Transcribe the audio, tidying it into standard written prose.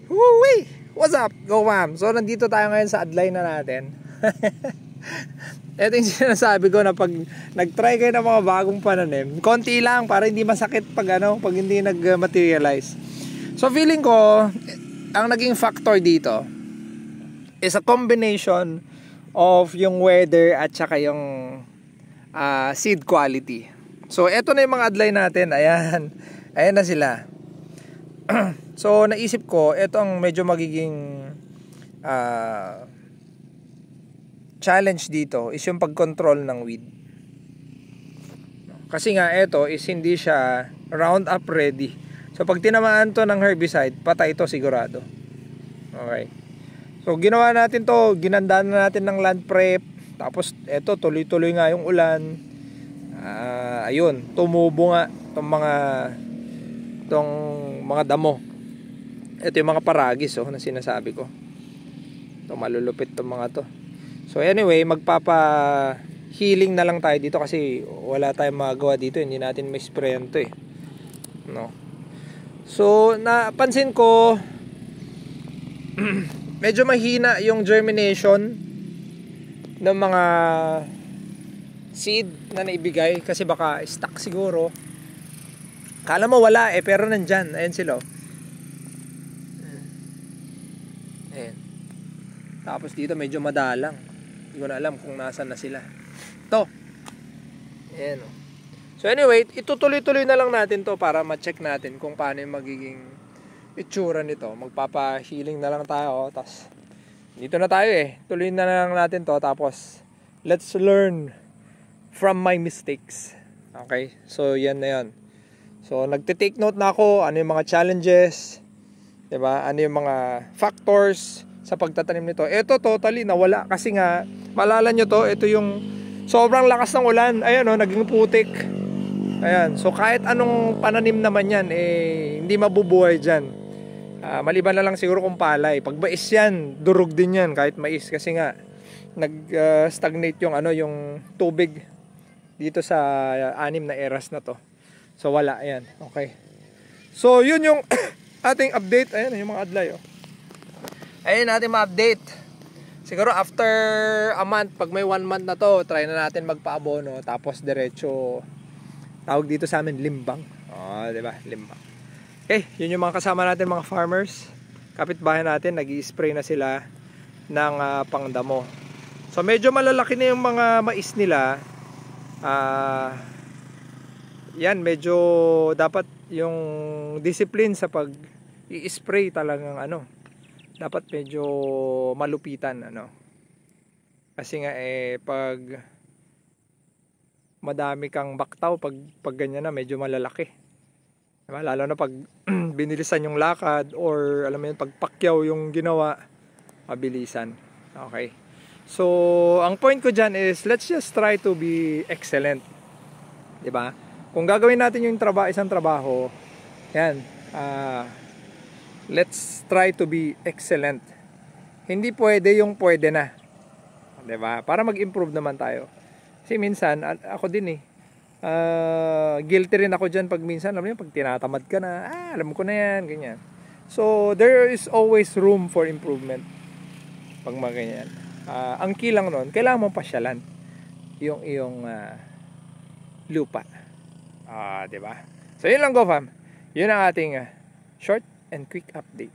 Woo-wee! What's up? Go ma'am! So nandito tayo ngayon sa adlay na natin. Ito yung sinasabi ko na pag nag-try kayo ng mga bagong pananim, konti lang para hindi masakit pag hindi nag-materialize. So feeling ko, ang naging factor dito is a combination of yung weather at saka yung seed quality. So eto na yung mga adlay natin. Ayan na sila. So naisip ko, eto ang medyo magiging challenge dito is yung pag-control ng weed. Kasi nga eto is hindi siya Roundup ready. So pag tinamaan to ng herbicide, patay to sigurado. Okay. So ginawa natin to, ginandaan na natin ng land prep. Tapos eto tuloy-tuloy nga yung ulan. Ayun, tumubo nga tong mga damo. Ito yung mga paragis na sinasabi ko. Ito malulupit tong mga to. So anyway, magpapa-healing na lang tayo dito kasi wala tayong magagawa dito. Hindi natin may sprayan to no. So napansin ko medyo mahina yung germination ng mga seed na naibigay kasi baka stuck siguro. Kala mo wala pero nandyan. Ayan sila. Ayan. Tapos dito medyo madalang. Hindi ko na alam kung nasan na sila. Ito. Ayan. So anyway, itutuloy-tuloy na lang natin to para ma-check natin kung paano yung magiging itsura nito. Magpapa-healing na lang tayo. Tapos dito na tayo tuloy na lang natin to. Tapos let's learn from my mistakes. Okay? So yan na yan. So nagte-take note na ako ano yung mga challenges, 'di ba? Ano yung mga factors sa pagtatanim nito. Ito totally nawala kasi nga maalala nyo to, ito yung sobrang lakas ng ulan. Ayan naging putik. Ayan. So kahit anong pananim naman yan hindi mabubuhay diyan. Maliban na lang siguro kung palay. Pag mais yan, durog din yan kahit mais kasi nga nag-stagnate yung yung tubig dito sa anim na eras na to. So wala, ayan. Okay. So yun yung ating update. Ayan yung mga adlay Ayun natin ma-update. Siguro after a month, pag may 1 month na to, try na natin magpa-abono. Tapos diretso, tawag dito sa amin, limbang. Diba? Limbang. Okay, yun yung mga kasama natin, mga farmers. Kapitbahay natin, nag-i-spray na sila ng pangdamo. So medyo malalaki na yung mga mais nila. Yan, medyo dapat yung discipline sa pag-i-spray talagang dapat medyo malupitan kasi nga pag madami kang baktaw pag ganyan na medyo malalaki, diba? Lalo na pag binilisan yung lakad or alam mo yun, pag pakyaw yung ginawa, mabilisan. Okay, so ang point ko dyan is let's just try to be excellent, diba? Kung gagawin natin yung isang trabaho, yan, let's try to be excellent. Hindi pwede yung pwede na. 'Di ba? Para mag-improve naman tayo. Kasi minsan ako din guilty rin ako diyan pag minsan alam mo pag tinatamad ka na, alam ko na 'yan, ganyan. So there is always room for improvement. Pag ganyan. Ang key lang noon, kailangan mong pasyalan yung iyong lupa. 'Di ba? So yun lang, go fam. Yun ang ating short and quick update.